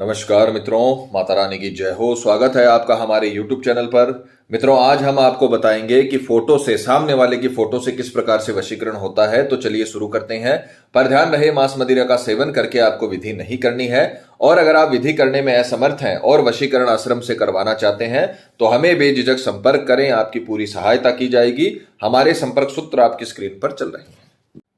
नमस्कार मित्रों, माता रानी की जय हो। स्वागत है आपका हमारे YouTube चैनल पर। मित्रों, आज हम आपको बताएंगे कि फोटो से, सामने वाले की फोटो से किस प्रकार से वशीकरण होता है। तो चलिए शुरू करते हैं। पर ध्यान रहे, मांस मदिरा का सेवन करके आपको विधि नहीं करनी है। और अगर आप विधि करने में असमर्थ हैं और वशीकरण आश्रम से करवाना चाहते हैं तो हमें बेझिझक संपर्क करें, आपकी पूरी सहायता की जाएगी। हमारे संपर्क सूत्र आपकी स्क्रीन पर चल रहे हैं।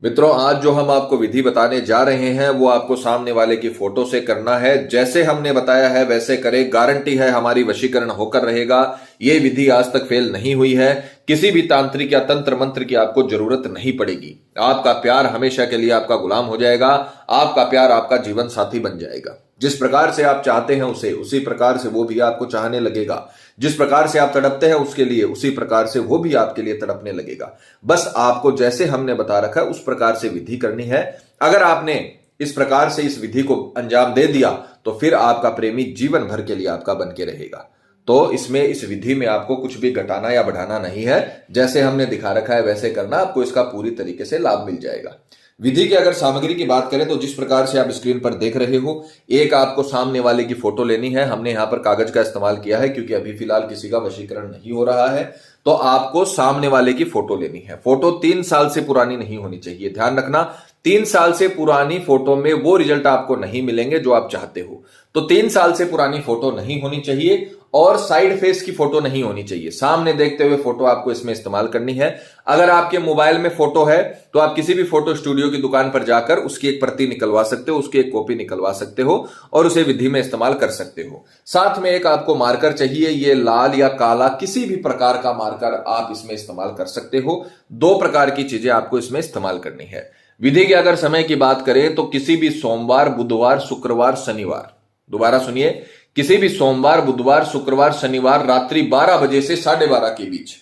मित्रों, आज जो हम आपको विधि बताने जा रहे हैं वो आपको सामने वाले की फोटो से करना है। जैसे हमने बताया है वैसे करें, गारंटी है हमारी वशीकरण होकर रहेगा। ये विधि आज तक फेल नहीं हुई है। किसी भी तांत्रिक या तंत्र मंत्र की आपको जरूरत नहीं पड़ेगी। आपका प्यार हमेशा के लिए आपका गुलाम हो जाएगा। आपका प्यार आपका जीवन साथी बन जाएगा। जिस प्रकार से आप चाहते हैं उसे, उसी प्रकार से वो भी आपको चाहने लगेगा। जिस प्रकार से आप तड़पते हैं उसके लिए, उसी प्रकार से वो भी आपके लिए तड़पने लगेगा। बस आपको जैसे हमने बता रखा है उस प्रकार से विधि करनी है। अगर आपने इस प्रकार से इस विधि को अंजाम दे दिया तो फिर आपका प्रेमी जीवन भर के लिए आपका बन के रहेगा। तो इसमें, इस विधि में आपको कुछ भी घटाना या बढ़ाना नहीं है। जैसे हमने दिखा रखा है वैसे करना, आपको इसका पूरी तरीके से लाभ मिल जाएगा। विधि की अगर सामग्री की बात करें तो जिस प्रकार से आप स्क्रीन पर देख रहे हो, एक आपको सामने वाले की फोटो लेनी है। हमने यहां पर कागज का इस्तेमाल किया है क्योंकि अभी फिलहाल किसी का वशीकरण नहीं हो रहा है। तो आपको सामने वाले की फोटो लेनी है। फोटो 3 साल से पुरानी नहीं होनी चाहिए। ध्यान रखना, 3 साल से पुरानी फोटो में वो रिजल्ट आपको नहीं मिलेंगे जो आप चाहते हो। तो 3 साल से पुरानी फोटो नहीं होनी चाहिए और साइड फेस की फोटो नहीं होनी चाहिए। सामने देखते हुए फोटो आपको इसमें इस्तेमाल करनी है। अगर आपके मोबाइल में फोटो है तो आप किसी भी फोटो स्टूडियो की दुकान पर जाकर उसकी एक प्रति निकलवा सकते हो, उसकी एक कॉपी निकलवा सकते हो और उसे विधि में इस्तेमाल कर सकते हो। साथ में एक आपको मार्कर चाहिए। ये लाल या काला किसी भी प्रकार का मार्कर आप इसमें इस्तेमाल कर सकते हो। 2 प्रकार की चीजें आपको इसमें इस्तेमाल करनी है। विधि के अगर समय की बात करें तो किसी भी सोमवार, बुधवार, शुक्रवार, शनिवार, दोबारा सुनिए, किसी भी सोमवार, बुधवार, शुक्रवार, शनिवार रात्रि 12 बजे से 12:30 के बीच,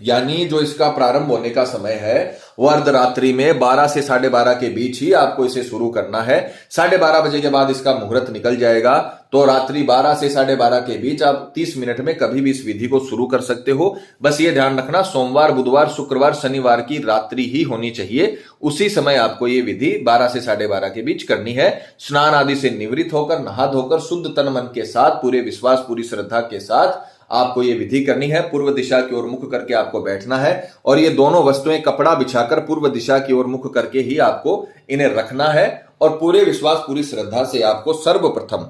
यानी जो इसका प्रारंभ होने का समय है वो अर्धरात्रि में 12 से 12:30 के बीच ही आपको इसे शुरू करना है। 12:30 बजे के बाद इसका मुहूर्त निकल जाएगा। तो रात्रि 12 से 12:30 के बीच आप 30 मिनट में कभी भी इस विधि को शुरू कर सकते हो। बस ये ध्यान रखना, सोमवार, बुधवार, शुक्रवार, शनिवार की रात्रि ही होनी चाहिए। उसी समय आपको ये विधि 12 से 12:30 के बीच करनी है। स्नान आदि से निवृत्त होकर, नहा धोकर, शुद्ध तन मन के साथ, पूरे विश्वास, पूरी श्रद्धा के साथ आपको ये विधि करनी है। पूर्व दिशा की ओर मुख करके आपको बैठना है और ये दोनों वस्तुएं कपड़ा बिछाकर पूर्व दिशा की ओर मुख करके ही आपको इन्हें रखना है। और पूरे विश्वास, पूरी श्रद्धा से आपको सर्वप्रथम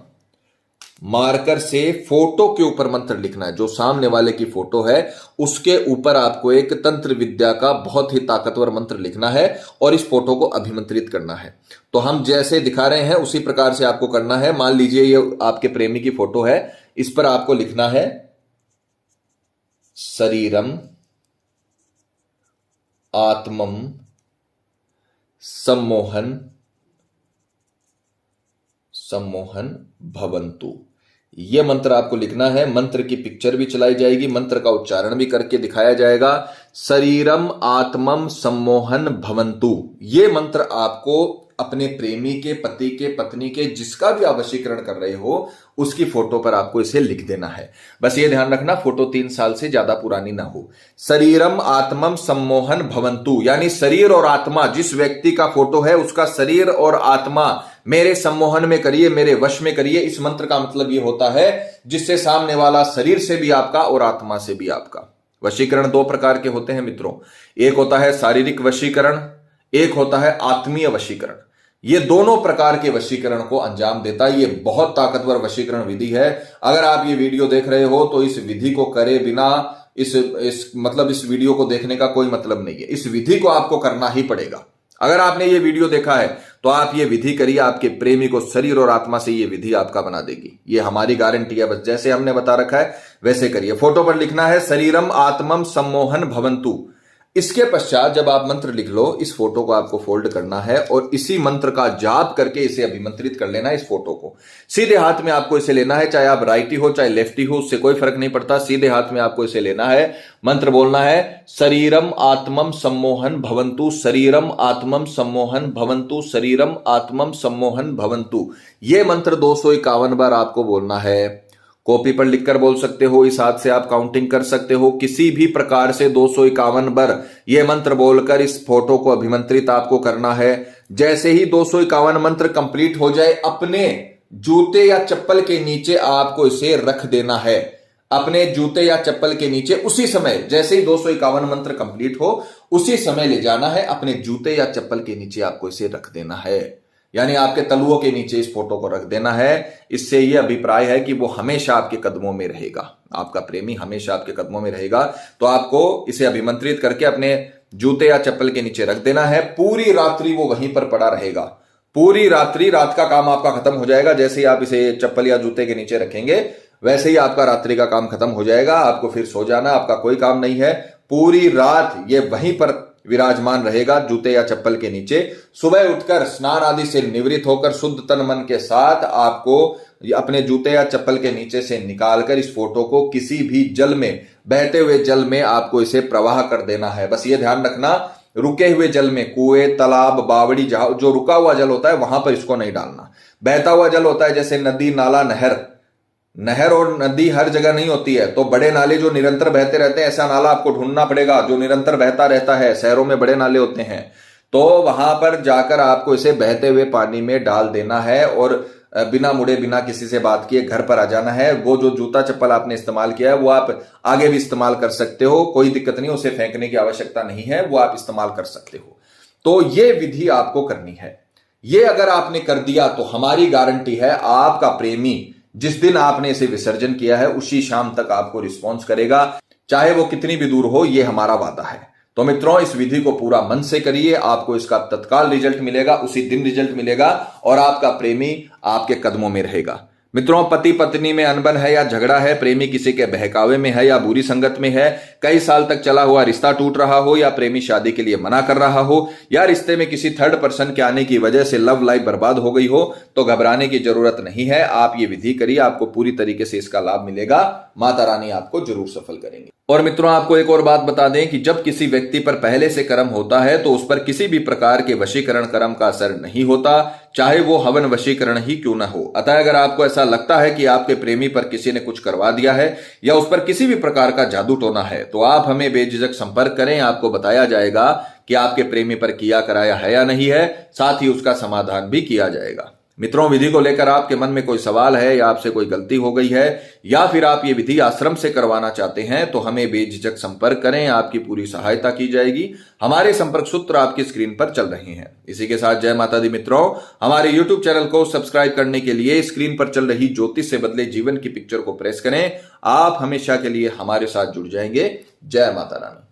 मार्कर से फोटो के ऊपर मंत्र लिखना है। जो सामने वाले की फोटो है उसके ऊपर आपको एक तंत्र विद्या का बहुत ही ताकतवर मंत्र लिखना है और इस फोटो को अभिमंत्रित करना है। तो हम जैसे दिखा रहे हैं उसी प्रकार से आपको करना है। मान लीजिए ये आपके प्रेमी की फोटो है, इस पर आपको लिखना है शरीरम आत्मम सम्मोहन सम्मोहन भवन्तु। यह मंत्र आपको लिखना है। मंत्र की पिक्चर भी चलाई जाएगी, मंत्र का उच्चारण भी करके दिखाया जाएगा। शरीरम आत्मम सम्मोहन भवन्तु। यह मंत्र आपको अपने प्रेमी के, पति के, पत्नी के, जिसका भी आप वशीकरण कर रहे हो उसकी फोटो पर आपको इसे लिख देना है। बस ये ध्यान रखना, फोटो 3 साल से ज्यादा पुरानी ना हो। शरीरम आत्मम सम्मोहन भवन्तु, यानी शरीर और आत्मा, जिस व्यक्ति का फोटो है उसका शरीर और आत्मा मेरे सम्मोहन में करिए, मेरे वश में करिए। इस मंत्र का मतलब ये होता है जिससे सामने वाला शरीर से भी आपका और आत्मा से भी आपका। वशीकरण 2 प्रकार के होते हैं मित्रों। एक होता है शारीरिक वशीकरण, एक होता है आत्मीय वशीकरण। ये दोनों प्रकार के वशीकरण को अंजाम देता है। ये बहुत ताकतवर वशीकरण विधि है। अगर आप ये वीडियो देख रहे हो तो इस विधि को करे बिना इस वीडियो को देखने का कोई मतलब नहीं है। इस विधि को आपको करना ही पड़ेगा। अगर आपने ये वीडियो देखा है तो आप ये विधि करिए, आपके प्रेमी को शरीर और आत्मा से ये विधि आपका बना देगी। ये हमारी गारंटी है। बस जैसे हमने बता रखा है वैसे करिए। फोटो पर लिखना है शरीरम आत्मम सम्मोहन भवन्तु। इसके पश्चात जब आप मंत्र लिख लो, इस फोटो को आपको फोल्ड करना है और इसी मंत्र का जाप करके इसे अभिमंत्रित कर लेना है। इस फोटो को सीधे हाथ में आपको इसे लेना है, चाहे आप राइटी हो चाहे लेफ्टी हो, उससे कोई फर्क नहीं पड़ता। सीधे हाथ में आपको इसे लेना है। मंत्र बोलना है शरीरम आत्मम सम्मोहन भवन्तु, शरीरम आत्मम सम्मोहन भवन्तु, शरीरम आत्मम सम्मोहन भवन्तु। यह मंत्र 251 बार आपको बोलना है। कॉपी पर लिखकर बोल सकते हो, इस हाथ से आप काउंटिंग कर सकते हो। किसी भी प्रकार से 251 बार यह मंत्र बोलकर इस फोटो को अभिमंत्रित आपको करना है। जैसे ही 251 मंत्र कंप्लीट हो जाए, अपने जूते या चप्पल के नीचे आपको इसे रख देना है। अपने जूते या चप्पल के नीचे उसी समय, जैसे ही 251 मंत्र कंप्लीट हो उसी समय ले जाना है, अपने जूते या चप्पल के नीचे आपको इसे रख देना है, यानी आपके तलुओं के नीचे इस फोटो को रख देना है। इससे यह अभिप्राय है कि वो हमेशा आपके कदमों में रहेगा, आपका प्रेमी हमेशा आपके कदमों में रहेगा। तो आपको इसे अभिमंत्रित करके अपने जूते या चप्पल के नीचे रख देना है। पूरी रात्रि वो वहीं पर पड़ा रहेगा, पूरी रात्रि, रात का काम आपका खत्म हो जाएगा। जैसे ही आप इसे चप्पल या जूते के नीचे रखेंगे वैसे ही आपका रात्रि का काम खत्म हो जाएगा, आपको फिर सो जाना, आपका कोई काम नहीं है। पूरी रात ये वहीं पर विराजमान रहेगा जूते या चप्पल के नीचे। सुबह उठकर स्नान आदि से निवृत्त होकर शुद्ध तन मन के साथ आपको अपने जूते या चप्पल के नीचे से निकालकर इस फोटो को किसी भी जल में, बहते हुए जल में आपको इसे प्रवाह कर देना है। बस ये ध्यान रखना, रुके हुए जल में, कुएं, तालाब, बावड़ी, जहां जो रुका हुआ जल होता है वहां पर इसको नहीं डालना। बहता हुआ जल होता है जैसे नदी, नाला, नहर। नहर और नदी हर जगह नहीं होती है, तो बड़े नाले जो निरंतर बहते रहते हैं, ऐसा नाला आपको ढूंढना पड़ेगा जो निरंतर बहता रहता है। शहरों में बड़े नाले होते हैं, तो वहां पर जाकर आपको इसे बहते हुए पानी में डाल देना है और बिना मुड़े, बिना किसी से बात किए घर पर आ जाना है। वो जो जूता चप्पल आपने इस्तेमाल किया है वो आप आगे भी इस्तेमाल कर सकते हो, कोई दिक्कत नहीं, उसे फेंकने की आवश्यकता नहीं है, वो आप इस्तेमाल कर सकते हो। तो ये विधि आपको करनी है। ये अगर आपने कर दिया तो हमारी गारंटी है आपका प्रेमी जिस दिन आपने इसे विसर्जन किया है उसी शाम तक आपको रिस्पॉन्स करेगा, चाहे वो कितनी भी दूर हो, ये हमारा वादा है। तो मित्रों, इस विधि को पूरा मन से करिए, आपको इसका तत्काल रिजल्ट मिलेगा, उसी दिन रिजल्ट मिलेगा और आपका प्रेमी आपके कदमों में रहेगा। मित्रों, पति पत्नी में अनबन है या झगड़ा है, प्रेमी किसी के बहकावे में है या बुरी संगत में है, कई साल तक चला हुआ रिश्ता टूट रहा हो या प्रेमी शादी के लिए मना कर रहा हो या रिश्ते में किसी थर्ड पर्सन के आने की वजह से लव लाइफ बर्बाद हो गई हो, तो घबराने की जरूरत नहीं है। आप ये विधि करिए, आपको पूरी तरीके से इसका लाभ मिलेगा। माता रानी आपको जरूर सफल करेंगे। और मित्रों, आपको एक और बात बता दें कि जब किसी व्यक्ति पर पहले से कर्म होता है तो उस पर किसी भी प्रकार के वशीकरण कर्म का असर नहीं होता, चाहे वो हवन वशीकरण ही क्यों न हो। अतः अगर आपको ऐसा लगता है कि आपके प्रेमी पर किसी ने कुछ करवा दिया है या उस पर किसी भी प्रकार का जादू टोना है, तो आप हमें बेझिझक संपर्क करें। आपको बताया जाएगा कि आपके प्रेमी पर किया कराया है या नहीं है, साथ ही उसका समाधान भी किया जाएगा। मित्रों, विधि को लेकर आपके मन में कोई सवाल है या आपसे कोई गलती हो गई है या फिर आप ये विधि आश्रम से करवाना चाहते हैं तो हमें बेझिझक संपर्क करें, आपकी पूरी सहायता की जाएगी। हमारे संपर्क सूत्र आपकी स्क्रीन पर चल रहे हैं। इसी के साथ जय माता दी मित्रों, हमारे YouTube चैनल को सब्सक्राइब करने के लिए स्क्रीन पर चल रही ज्योतिष से बदले जीवन की पिक्चर को प्रेस करें। आप हमेशा के लिए हमारे साथ जुड़ जाएंगे। जय माता रानी।